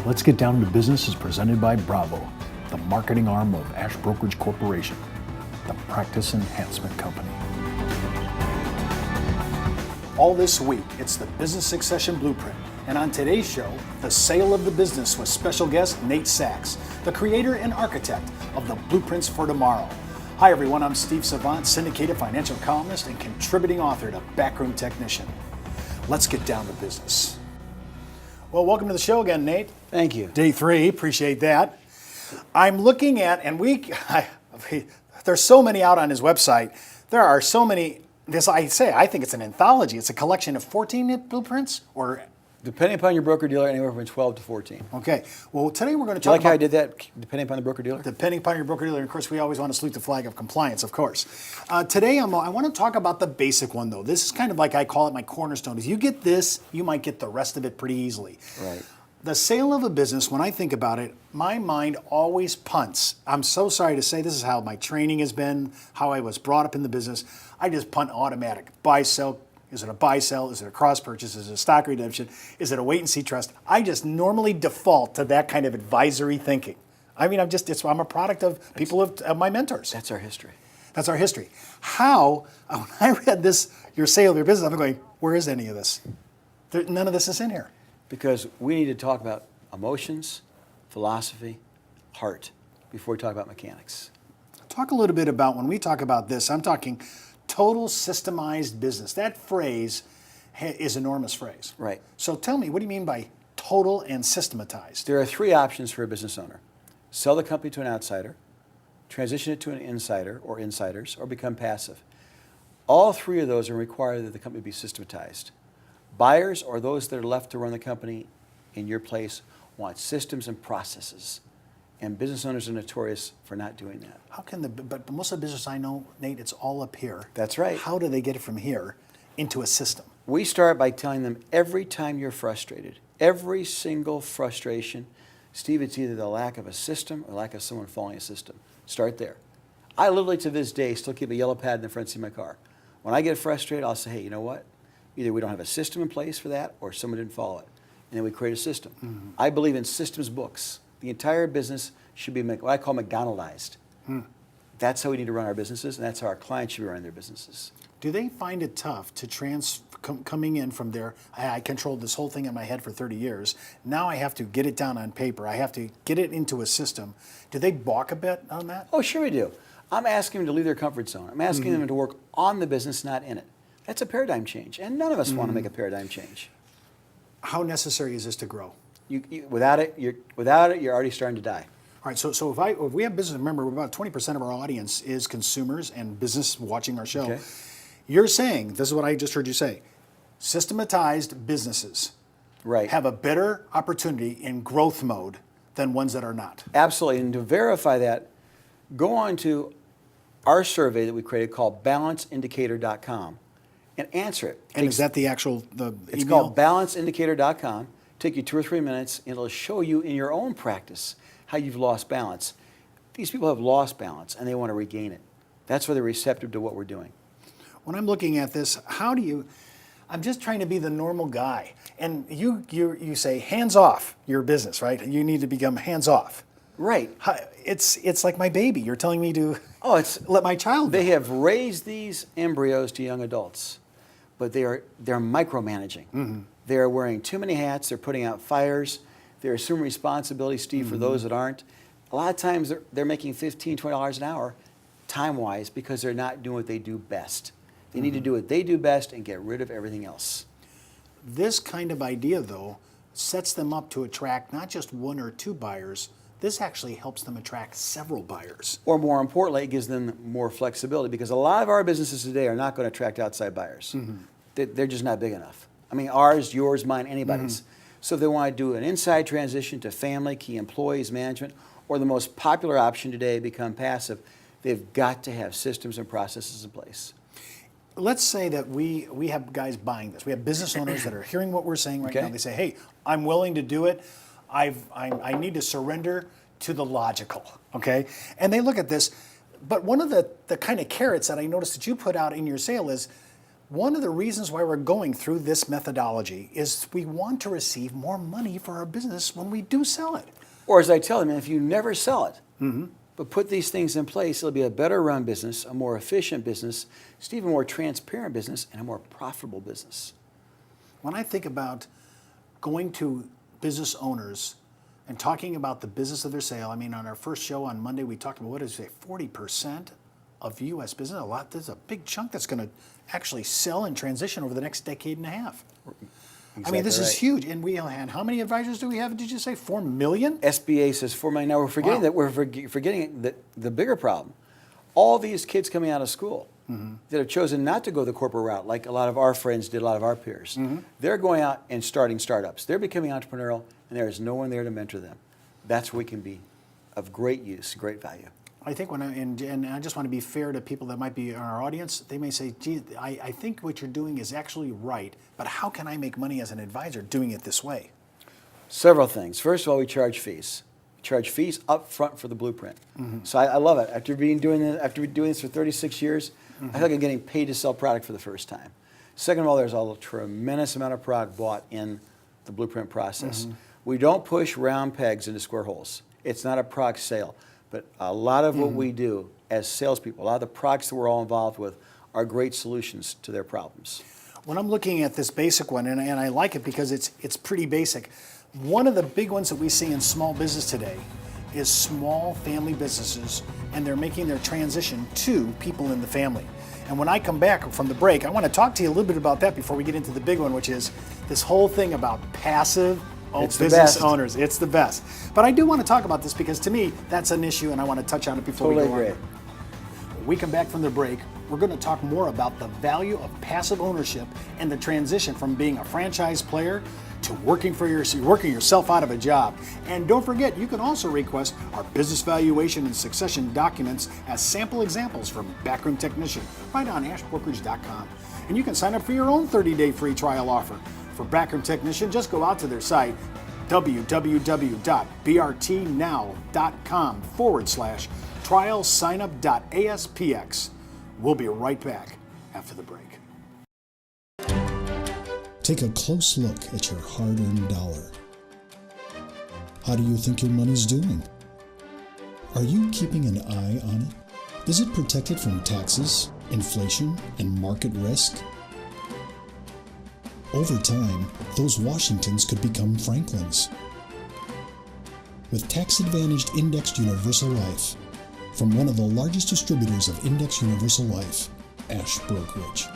Let's Get Down to Business is presented by Bravo, the marketing arm of Ash Brokerage Corporation, the practice enhancement company. All this week, it's the Business Succession Blueprint. And on today's show, the sale of the business with special guest Nate Sachs, the creator and architect of the Blueprints for Tomorrow. Hi everyone, I'm Steve Savant, syndicated financial columnist and contributing author to Backroom Technician. Let's get down to business. Well, welcome to the show again, Nate. Thank you. Day 3, appreciate that. I'm looking at, and there's so many out on his website. There are so many, I think it's an anthology. It's a collection of 14 blueprints, or depending upon your broker-dealer, anywhere from 12 to 14. Okay. Well, today we're going to Do you talk like how I about... did that, depending upon the broker-dealer? Depending upon your broker-dealer. Of course, we always want to salute the flag of compliance, of course. Today, I want to talk about the basic one, though. This is kind of like, I call it my cornerstone. If you get this, you might get the rest of it pretty easily. Right. The sale of a business, when I think about it, my mind always punts. I'm so sorry to say, this is how my training has been, how I was brought up in the business. I just punt automatic. Buy, sell. Is it a buy, sell? Is it a cross purchase? Is it a stock redemption? Is it a wait and see trust? I just normally default to that kind of advisory thinking. I mean, I'm a product of people of my mentors. That's our history. That's our history. When I read this, your sale of your business, I'm going, where is any of this? None of this is in here. Because we need to talk about emotions, philosophy, heart, before we talk about mechanics. Talk a little bit about, when we talk about this, I'm talking total systemized business. That phrase is an enormous phrase. Right. So tell me, what do you mean by total and systematized? There are 3 options for a business owner. Sell the company to an outsider, transition it to an insider or insiders, or become passive. All 3 of those are required that the company be systematized. Buyers, or those that are left to run the company in your place, want systems and processes. And business owners are notorious for not doing that. How can but most of the business I know, Nate, it's all up here. That's right. How do they get it from here into a system? We start by telling them every time you're frustrated, every single frustration, Steve, it's either the lack of a system or lack of someone following a system. Start there. I literally, to this day, still keep a yellow pad in the front seat of my car. When I get frustrated, I'll say, hey, you know what? Either we don't have a system in place for that or someone didn't follow it. And then we create a system. Mm-hmm. I believe in systems books. The entire business should be what I call McDonaldized. That's how we need to run our businesses, and that's how our clients should be running their businesses. Do they find it tough to coming in from there? I controlled this whole thing in my head for 30 years. Now I have to get it down on paper. I have to get it into a system. Do they balk a bit on that? Oh, sure we do. I'm asking them to leave their comfort zone. I'm asking them to work on the business, not in it. That's a paradigm change, and none of us want to make a paradigm change. How necessary is this to grow? Without it, you're already starting to die. All right, so if we have business, remember, about 20% of our audience is consumers and business watching our show. Okay. You're saying, this is what I just heard you say, systematized businesses have a better opportunity in growth mode than ones that are not. Absolutely, and to verify that, go on to our survey that we created called balanceindicator.com and answer it. And is that the actual It's email? called balanceindicator.com. Take you 2 or 3 minutes, and it'll show you in your own practice how you've lost balance. These people have lost balance, and they want to regain it. That's why they're receptive to what we're doing. When I'm looking at this, I'm just trying to be the normal guy. And you say, hands off your business, right? You need to become hands off. Right. It's like my baby. You're telling me to let my child They go. have raised these embryos to young adults, but they're micromanaging. Mm-hmm. They're wearing too many hats. They're putting out fires. They're assuming responsibility, Steve, for those that aren't. A lot of times they're making $15, $20 an hour time-wise because they're not doing what they do best. They need to do what they do best and get rid of everything else. This kind of idea, though, sets them up to attract not just 1 or 2 buyers. This actually helps them attract several buyers. Or more importantly, it gives them more flexibility because a lot of our businesses today are not going to attract outside buyers. They're just not big enough. I mean, ours, yours, mine, anybody's. So if they want to do an inside transition to family, key employees, management, or the most popular option today, become passive, they've got to have systems and processes in place. Let's say that we have guys buying this. We have business owners that are hearing what we're saying right now. They say, hey, I'm willing to do it. I need to surrender to the logical, okay? And they look at this. But one of the kind of carrots that I noticed that you put out in your sale is, One of the reasons why we're going through this methodology is we want to receive more money for our business when we do sell it. Or as I tell them, if you never sell it, but put these things in place, it'll be a better run business, a more efficient business, Steve, a more transparent business, and a more profitable business. When I think about going to business owners and talking about the business of their sale, I mean, on our first show on Monday, we talked about, what did it say, 40% of U.S. business? There's a big chunk that's going to actually sell and transition over the next decade and a half. I mean, this is huge. And how many advisors do we have? Did you say 4 million? SBA says 4 million. Now we're forgetting that we're forgetting the bigger problem. All these kids coming out of school that have chosen not to go the corporate route, like a lot of our friends did, a lot of our peers, they're going out and starting startups. They're becoming entrepreneurial, and there is no one there to mentor them. That's where we can be of great use, great value. I think and I just want to be fair to people that might be in our audience. They may say, gee, I think what you're doing is actually right, but how can I make money as an advisor doing it this way? Several things. First of all, we charge fees. We charge fees up front for the blueprint. So I love it. After doing this for 36 years, I feel like I'm getting paid to sell product for the first time. Second of all, there's a tremendous amount of product bought in the blueprint process. We don't push round pegs into square holes. It's not a product sale. But a lot of what we do as salespeople, a lot of the products that we're all involved with are great solutions to their problems. When I'm looking at this basic one, and I like it because it's pretty basic, one of the big ones that we see in small business today is small family businesses, and they're making their transition to people in the family. And when I come back from the break, I want to talk to you a little bit about that before we get into the big one, which is this whole thing about passive business owners. It's the best. But I do want to talk about this because to me, that's an issue, and I want to touch on it before we go on. When we come back from the break, we're going to talk more about the value of passive ownership and the transition from being a franchise player to working yourself out of a job. And don't forget, you can also request our business valuation and succession documents as sample examples from Backroom Technician right on ashbrokerage.com. And you can sign up for your own 30-day free trial offer. For Backroom Technician, just go out to their site, www.brtnow.com/trialsignup.aspx. We'll be right back after the break. Take a close look at your hard-earned dollar. How do you think your money's doing? Are you keeping an eye on it? Is it protected from taxes, inflation, and market risk? Over time, those Washingtons could become Franklins. With tax-advantaged indexed universal life, from one of the largest distributors of indexed universal life, Ash Brokerage.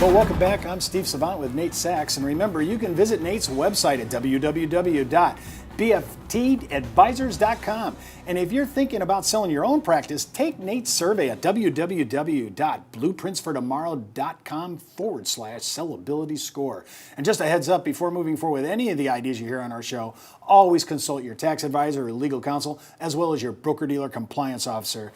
Well, welcome back. I'm Steve Savant with Nate Sachs. And remember, you can visit Nate's website at www.bftadvisors.com. And if you're thinking about selling your own practice, take Nate's survey at www.blueprintsfortomorrow.com/sellability score. And just a heads up, before moving forward with any of the ideas you hear on our show, always consult your tax advisor or legal counsel, as well as your broker-dealer compliance officer.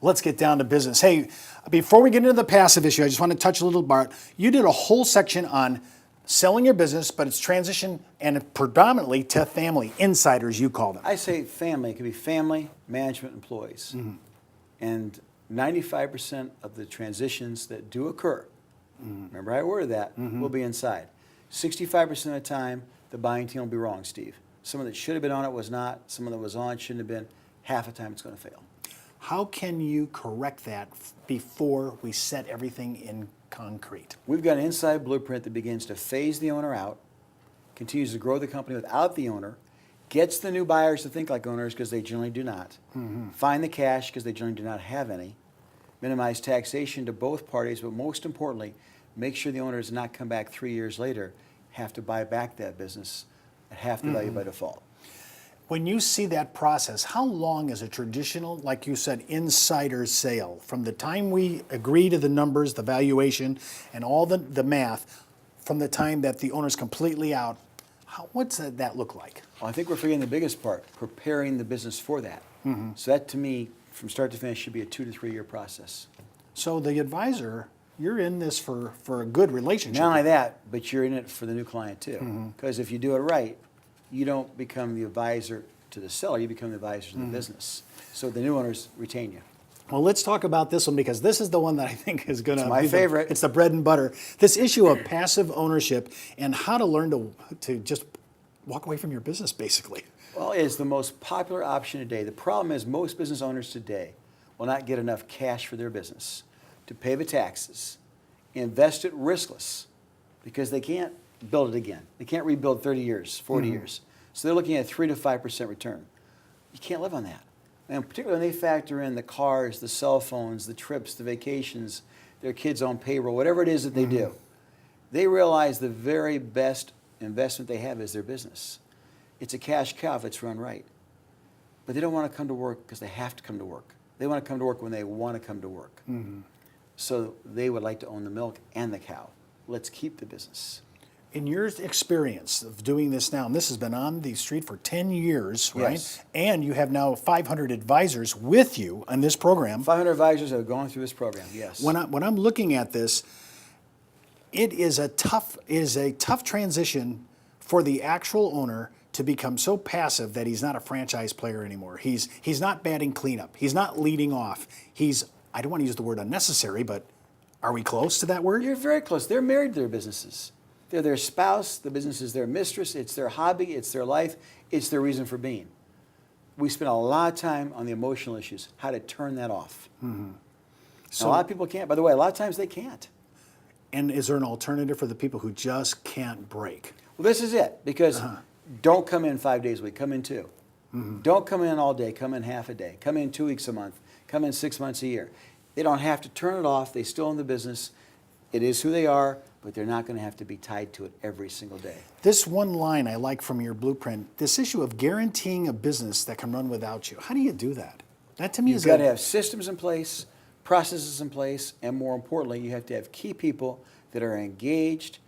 Let's get down to business. Hey, before we get into the passive issue, I just want to touch a little bit. You did a whole section on selling your business, but it's transition and predominantly to family, insiders you call them. I say family. It could be family, management, employees. And 95% of the transitions that do occur, remember I worded that, will be inside. 65% of the time, the buying team will be wrong, Steve. Someone that should have been on it was not. Someone that was on shouldn't have been. Half the time it's going to fail. How can you correct that before we set everything in concrete? We've got an inside blueprint that begins to phase the owner out, continues to grow the company without the owner, gets the new buyers to think like owners because they generally do not, find the cash because they generally do not have any, minimize taxation to both parties, but most importantly, make sure the owner does not come back 3 years later, have to buy back that business at half the value by default. When you see that process, how long is a traditional, like you said, insider sale? From the time we agree to the numbers, the valuation, and all the math, from the time that the owner's completely out, what's that look like? Well, I think we're forgetting the biggest part, preparing the business for that. So that, to me, from start to finish, should be a 2 to 3 year process. So the advisor, you're in this for a good relationship. Not only that, but you're in it for the new client too. Because if you do it right, you don't become the advisor to the seller, you become the advisor to the business. So the new owners retain you. Well, let's talk about this one because this is the one that I think is going to be my favorite. It's the bread and butter. This issue of passive ownership and how to learn to just walk away from your business, basically. Well, it's the most popular option today. The problem is most business owners today will not get enough cash for their business to pay the taxes, invest it riskless, because they can't build it again. They can't rebuild 30 years, 40 years. So they're looking at 3 to 5% return. You can't live on that. And particularly when they factor in the cars, the cell phones, the trips, the vacations, their kids on payroll, whatever it is that they do, they realize the very best investment they have is their business. It's a cash cow if it's run right. But they don't want to come to work because they have to come to work. They want to come to work when they want to come to work. So they would like to own the milk and the cow. Let's keep the business. In your experience of doing this now, and this has been on the street for 10 years, right? Yes. And you have now 500 advisors with you on this program. 500 advisors have gone through this program, yes. When I'm looking at this, it is a tough transition for the actual owner to become so passive that he's not a franchise player anymore. He's not batting cleanup. He's not leading off. I don't want to use the word unnecessary, but are we close to that word? You're very close. They're married to their businesses. They're their spouse. The business is their mistress. It's their hobby. It's their life. It's their reason for being. We spend a lot of time on the emotional issues, how to turn that off. So a lot of people can't. By the way, a lot of times they can't. And is there an alternative for the people who just can't break? Well, this is it, because don't come in 5 days a week. Come in 2. Don't come in all day. Come in half a day. Come in 2 weeks a month. Come in 6 months a year. They don't have to turn it off. They still own the business. It is who they are, but they're not going to have to be tied to it every single day. This one line I like from your blueprint, this issue of guaranteeing a business that can run without you. How do you do that? That to me You've is got to have systems in place, processes in place, and more importantly, you have to have key people that are engaged,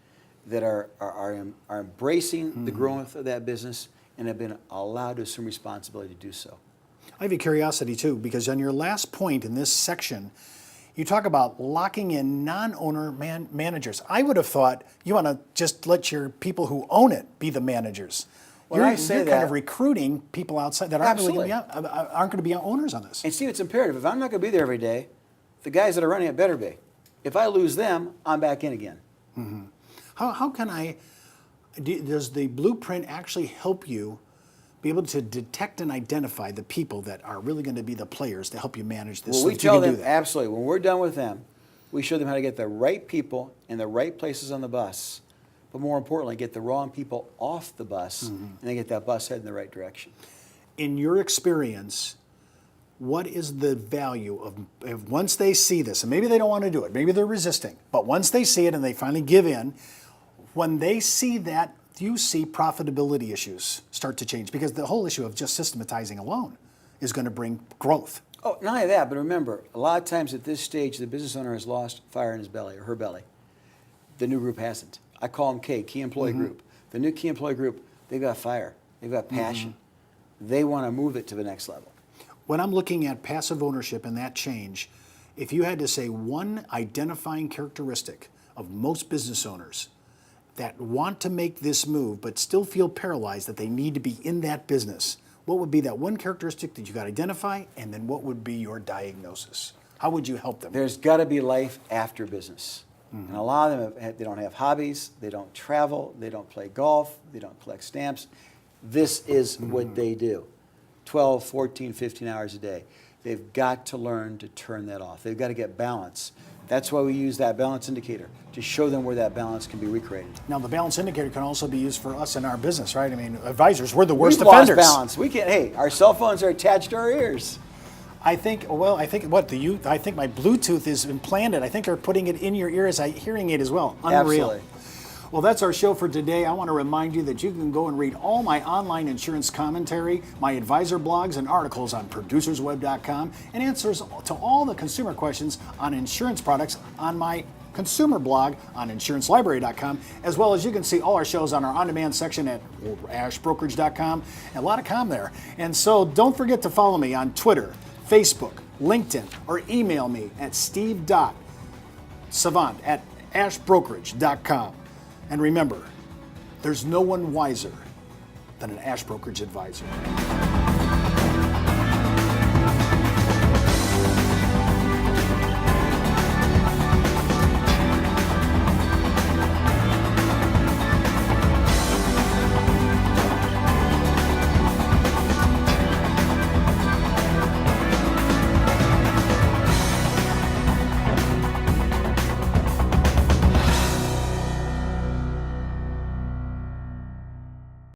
that are embracing the growth of that business, and have been allowed to assume responsibility to do so. I have a curiosity too, because on your last point in this section, you talk about locking in non-owner managers. I would have thought you want to just let your people who own it be the managers. When I say you're that, kind of recruiting people outside that aren't Absolutely. going to be owners on this. And Steve, it's imperative. If I'm not going to be there every day, the guys that are running it better be. If I lose them, I'm back in again. How can does the blueprint actually help you be able to detect and identify the people that are really going to be the players to help you manage this? Well, so we that you tell can do them, that? absolutely, when we're done with them, we show them how to get the right people in the right places on the bus, but more importantly, get the wrong people off the bus, and then get that bus heading in the right direction. In your experience, what is the value of once they see this, and maybe they don't want to do it, maybe they're resisting, but once they see it and they finally give in, when they see that, do you see profitability issues start to change? Because the whole issue of just systematizing alone is going to bring growth. Oh, not only that, but remember, a lot of times at this stage, the business owner has lost fire in his belly or her belly. The new group hasn't. I call them K, Key Employee Group. The new Key Employee Group, they've got fire. They've got passion. They want to move it to the next level. When I'm looking at passive ownership and that change, if you had to say one identifying characteristic of most business owners that want to make this move but still feel paralyzed that they need to be in that business, what would be that one characteristic that you got to identify, and then what would be your diagnosis? How would you help them? There's got to be life after business. And a lot of them, they don't have hobbies, they don't travel, they don't play golf, they don't collect stamps. This is what they do. 12, 14, 15 hours a day. They've got to learn to turn that off. They've got to get balance. That's why we use that balance indicator, to show them where that balance can be recreated. Now, the balance indicator can also be used for us in our business, right? I mean, advisors, we're the worst We've lost offenders. balance. We can't. Hey, our cell phones are attached to our ears. I think my Bluetooth is implanted. I think they're putting it in your ear as a hearing aid as well. Unreal. Absolutely. Well, that's our show for today. I want to remind you that you can go and read all my online insurance commentary, my advisor blogs and articles on producersweb.com, and answers to all the consumer questions on insurance products on my consumer blog on insurancelibrary.com, as well as you can see all our shows on our on-demand section at ashbrokerage.com, and a lot of com there. And so don't forget to follow me on Twitter, Facebook, LinkedIn, or email me at steve.savant@ashbrokerage.com. And remember, there's no one wiser than an Ash Brokerage advisor.